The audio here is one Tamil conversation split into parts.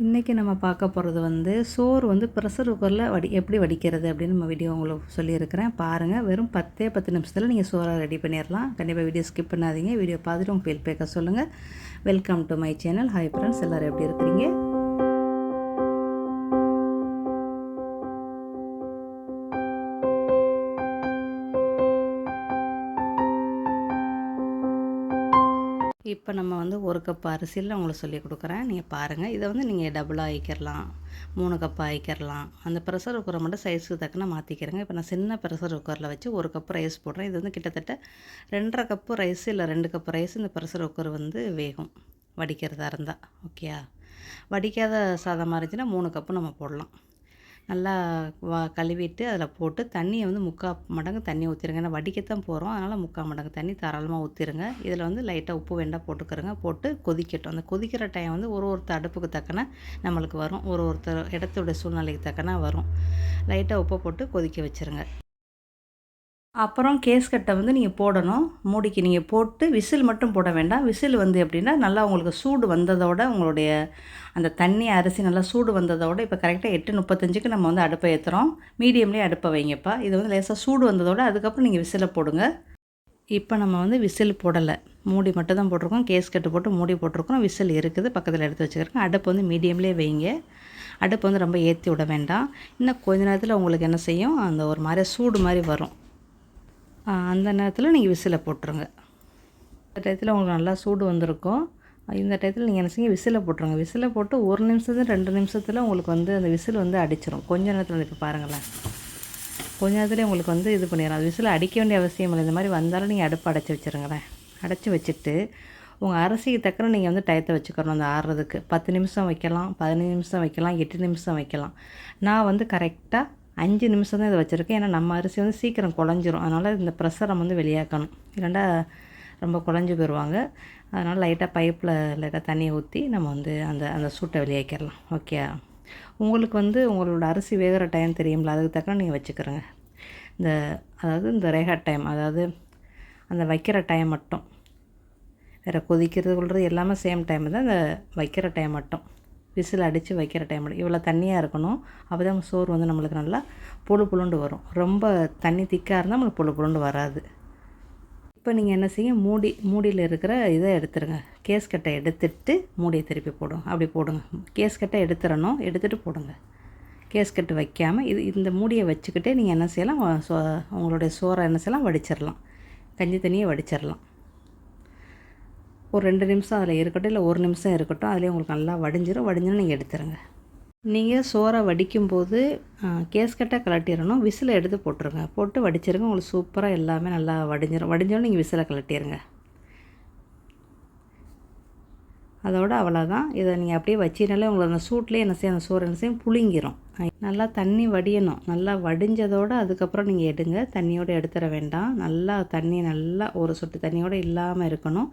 இன்றைக்கி நம்ம பார்க்க போகிறது வந்து சோறு வந்து ப்ரெஷர் குக்கரில் எப்படி வடிக்கிறது அப்படின்னு நம்ம வீடியோ உங்களுக்கு சொல்லியிருக்கிறேன். பாருங்கள், வெறும் 10 நிமிஷத்தில் நீங்கள் சோறை ரெடி பண்ணிடலாம். கண்டிப்பாக வீடியோ ஸ்கிப் பண்ணாதீங்க. வீடியோ பார்த்துட்டு உங்கள் ஃபீட்பேக்கை சொல்லுங்கள். Welcome to my channel. Hi friends, எல்லோரும் எப்படி இருக்கிறீங்க? இப்போ நம்ம வந்து 1 கப் அரிசியில் உங்களுக்கு சொல்லி கொடுக்குறேன். நீங்கள் பாருங்கள். இதை வந்து நீங்கள் டபுளாக ஆக்கிடலாம், 3 கப்பாக ஆக்கிடலாம். அந்த ப்ரெஷர் குக்கரை மட்டும் சைஸுக்கு தக்கன மாற்றிக்கிறேங்க. இப்போ நான் சின்ன ப்ரெஷர் குக்கரில் வச்சு 1 கப் ரைஸ் போடுறேன். இது வந்து கிட்டத்தட்ட 2.5 கப்பு ரைஸ் இல்லை 2 கப் ரைஸ் இந்த ப்ரெஷர் குக்கர் வந்து வேகும், வடிக்கிறதா இருந்தால். ஓகேயா? வடிக்காத சாதமாக இருந்துச்சுன்னா 3 கப்பு நம்ம போடலாம். நல்லா கழுவிட்டு அதில் போட்டு தண்ணியை வந்து 3/4 மடங்கு தண்ணி ஊற்றிடுங்க. ஏன்னா வடிக்கத்தான் போகிறோம், அதனால் 3/4 மடங்கு தண்ணி தாராளமாக ஊற்றிடுங்க. இதில் வந்து லைட்டாக உப்பு வேண்டாம் போட்டுக்கிறங்க. போட்டு கொதிக்கட்டும். அந்த கொதிக்கிற டைம் வந்து ஒருத்தர் அடுப்புக்கு தக்கன நம்மளுக்கு வரும், ஒருத்தர் இடத்துடைய சூழ்நிலைக்கு தக்கன வரும். லைட்டாக உப்பை போட்டு கொதிக்க வச்சுருங்க. அப்புறம் கேஸ்கட்டை வந்து நீங்கள் போடணும். மூடிக்கு நீங்கள் போட்டு விசில் மட்டும் போட வேண்டாம். விசில் வந்து எப்படின்னா நல்லா உங்களுக்கு சூடு வந்ததோட உங்களுடைய அந்த தண்ணி அரிசி நல்லா சூடு வந்ததோட இப்போ கரெக்டாக 8:35க்கு நம்ம வந்து அடுப்பை ஏற்றுறோம். மீடியம்லேயே அடுப்பை வைங்கப்பா. இது வந்து லேசாக சூடு வந்ததோட அதுக்கப்புறம் நீங்கள் விசிலை போடுங்க. இப்போ நம்ம வந்து விசில் போடலை, மூடி மட்டும் தான் போட்டிருக்கோம். கேஸ்கட்டு போட்டு மூடி போட்டிருக்கோம். விசில் இருக்குது, பக்கத்தில் எடுத்து வச்சுக்கிறோம். அடுப்பு வந்து மீடியம்லேயே வைங்க. அடுப்பு வந்து ரொம்ப ஏற்றி விட வேண்டாம். இன்னும் கொஞ்ச நேரத்தில் உங்களுக்கு என்ன செய்யும், அந்த ஒரு மாதிரி சூடு மாதிரி வரும். அந்த நேரத்தில் நீங்கள் விசிலை போட்டுருங்க. இந்த டயத்தில் உங்களுக்கு நல்லா சூடு வந்திருக்கும். இந்த டயத்தில் நீங்கள் என்ன செய்யுங்க, விசிலை போட்டுருங்க. விசிலை போட்டு 1 நிமிஷத்துல 2 நிமிஷத்தில் உங்களுக்கு வந்து அந்த விசில் வந்து அடிச்சிடும். கொஞ்ச நேரத்தில் இப்போ பாருங்களேன், கொஞ்ச நேரத்துலேயே உங்களுக்கு வந்து இது பண்ணிடலாம். அது விசில் அடிக்க வேண்டிய அவசியம் இல்லை. இந்த மாதிரி வந்தாலும் நீங்கள் அடுப்பு அடைச்சி வச்சுருங்களேன். அடைச்சி வச்சுட்டு உங்கள் அரிசிக்கு தக்கன நீங்கள் வந்து டயத்தை வச்சுக்கணும். அந்த ஆறுறதுக்கு 10 நிமிஷம் வைக்கலாம், 15 நிமிஷம் வைக்கலாம், 8 நிமிஷம் வைக்கலாம். நான் வந்து கரெக்டாக 5 நிமிஷம் தான் இதை வச்சுருக்கேன். ஏன்னா நம்ம அரிசி வந்து சீக்கிரம் குழஞ்சிரும். அதனால் இந்த ப்ரெஷரை வந்து வெளியாக்கணும், இல்லைண்டா ரொம்ப குழஞ்சி போயிடுவாங்க. அதனால் லைட்டாக பைப்பில் லைட்டாக தண்ணியை ஊற்றி நம்ம வந்து அந்த சூட்டை வெளியாக்கிடலாம். ஓகே? உங்களுக்கு வந்து உங்களோட அரிசி வேகிற டைம் தெரியும்ல, அதுக்கு தக்கன நீங்கள் வச்சுக்கிறோங்க. அதாவது இந்த ரேகா டைம், அதாவது அந்த வைக்கிற டைம் மட்டும், வேறு கொதிக்கிறது கொள்வது எல்லாமே சேம் டைம் தான். இந்த வைக்கிற டைம் மட்டும், விசில் அடித்து வைக்கிற டைம் இவ்வளோ தண்ணியாக இருக்கணும். அப்போ தான் சோறு வந்து நம்மளுக்கு நல்லா புழு புழுண்டு வரும். ரொம்ப தண்ணி திக்காக இருந்தால் நம்மளுக்கு புழு புழுண்டு வராது. இப்போ நீங்கள் என்ன செய்ய, மூடியில் இருக்கிற இதை எடுத்துருங்க. கேஸ்கட்டை எடுத்துட்டு மூடியை திருப்பி போடுங்க. அப்படி போடுங்க. கேஸ்கட்டை எடுத்துடணும், எடுத்துகிட்டு போடுங்க. கேஸ்கட்டு வைக்காமல் இந்த மூடியை வச்சுக்கிட்டே நீங்கள் என்ன செய்யலாம், உங்களுடைய சோறை என்ன செய்யலாம், வடிச்சிடலாம். கஞ்சி தண்ணியை வடிச்சிடலாம். ஒரு 2 நிமிஷம் அதில் இருக்கட்டும், இல்லை 1 நிமிஷம் இருக்கட்டும். அதிலே உங்களுக்கு நல்லா வடிஞ்சிடும் நீங்கள் எடுத்துருங்க. நீங்கள் சோறை வடிக்கும்போது கேஸ்கட்டாக கலட்டிடணும். விசிலை எடுத்து போட்டுருங்க. போட்டு வடிச்சிருங்க. உங்களுக்கு சூப்பராக எல்லாமே நல்லா வடிஞ்சோன்னு நீங்கள் விசிலை கலட்டிடுங்க. அதோடு அவ்வளோதான். இதை நீங்கள் அப்படியே வச்சினாலே உங்களுக்கு அந்த சூட்லேயே என்ன செய்யும், அந்த சோறு என்ன செய்யும், புளிங்கிரும். நல்லா தண்ணி வடியணும். நல்லா வடிஞ்சதோடு அதுக்கப்புறம் நீங்கள் எடுங்க. தண்ணியோடு எடுத்துட வேண்டாம். நல்லா தண்ணி நல்லா ஒரு சொட்டு தண்ணியோடு இல்லாமல் இருக்கணும்.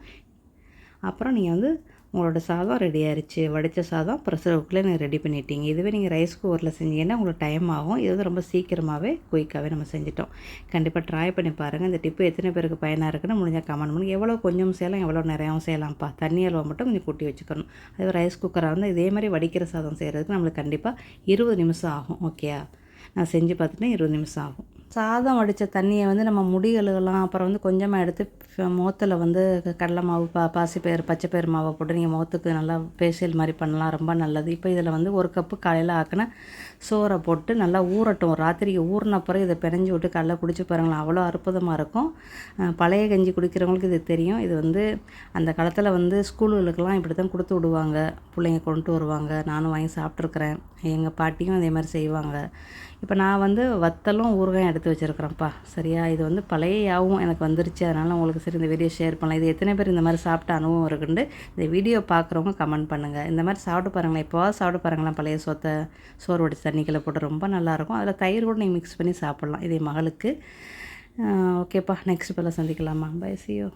அப்புறம் நீங்கள் வந்து உங்களோட சாதம் ரெடி ஆயிடுச்சு. வடித்த சாதம் ப்ரெஷர் குக்கரில் நீங்கள் ரெடி பண்ணிட்டீங்க. இதுவே நீங்கள் ரைஸ் குக்கரில் செஞ்சீங்கன்னா உங்களுக்கு டைம் ஆகும். இது வந்து ரொம்ப சீக்கிரமாகவே குயிக்காகவே நம்ம செஞ்சிட்டோம். கண்டிப்பாக ட்ரை பண்ணி பாருங்கள். இந்த டிப்பு எத்தனை பேருக்கு பயனாக இருக்குன்னு முடிஞ்சால் கமெண்ட் பண்ணுங்கள். எவ்வளோ கொஞ்சம் செய்யலாம், எவ்வளோ நிறையாவும் செய்யலாம்ப்பா. தண்ணி அளவை மட்டும் கொஞ்சம் கூட்டி வச்சுக்கணும். அதே ரைஸ் குக்கராக இருந்தால் இதே மாதிரி வடிக்கிற சாதம் செய்கிறதுக்கு நம்மளுக்கு கண்டிப்பாக 20 நிமிஷம் ஆகும். ஓகேயா? நான் செஞ்சு பார்த்துட்டேன், 20 நிமிஷம் ஆகும். சாதம் வடித்த தண்ணியை வந்து நம்ம முடி கழுகலாம். அப்புறம் வந்து கொஞ்சமாக எடுத்து முகத்தில் வந்து கடலை மாவு, பாசிப்பயிறு, பச்சைப்பயிறு மாவை போட்டு நீங்கள் முகத்துக்கு நல்லா ஃபேஷியல் மாதிரி பண்ணலாம். ரொம்ப நல்லது. இப்போ இதில் வந்து 1 கப்பு காலையில் ஆக்கின சோறை போட்டு நல்லா ஊறட்டும். ஒரு ராத்திரிக்கு ஊறின பிறகு இதை பிணைஞ்சி விட்டு காலைல குடிச்சு பாருங்களேன், அவ்வளோ அற்புதமாக இருக்கும். பழைய கஞ்சி குடிக்கிறவங்களுக்கு இது தெரியும். இது வந்து அந்த காலத்தில் வந்து ஸ்கூலுகளுக்கெல்லாம் இப்படி தான் கொடுத்து விடுவாங்க. பிள்ளைங்க கொண்டு வருவாங்க. நானும் வாங்கி சாப்பிட்ருக்குறேன். எங்கள் பாட்டியும் அதே மாதிரி செய்வாங்க. இப்போ நான் வந்து வத்தலும் ஊறுகாயும் எடுத்து வச்சுருக்கிறேன்ப்பா. சரியா? இது வந்து பழைய யாவும் எனக்கு வந்துருச்சு. அதனால் உங்களுக்கு சரி இந்த வீடியோ ஷேர் பண்ணலாம். இது எத்தனை பேர் இந்த மாதிரி சாப்பிட்ட அனுபவம் இருக்குன்னு இந்த வீடியோ பார்க்குறவங்க கமெண்ட் பண்ணுங்கள். இந்த மாதிரி சாப்பிட்டு பாருங்களேன். இப்போவாது சாப்பிட்டு பாருங்களேன். பழைய சோறு வடித்து தண்ணிக்குள்ளே போட்டு ரொம்ப நல்லாயிருக்கும். அதில் தயிர் கூட நீங்கள் மிக்ஸ் பண்ணி சாப்பிட்லாம். இது மகளுக்கு. ஓகேப்பா, நெக்ஸ்ட் பேரில் சந்திக்கலாமா? By, see you.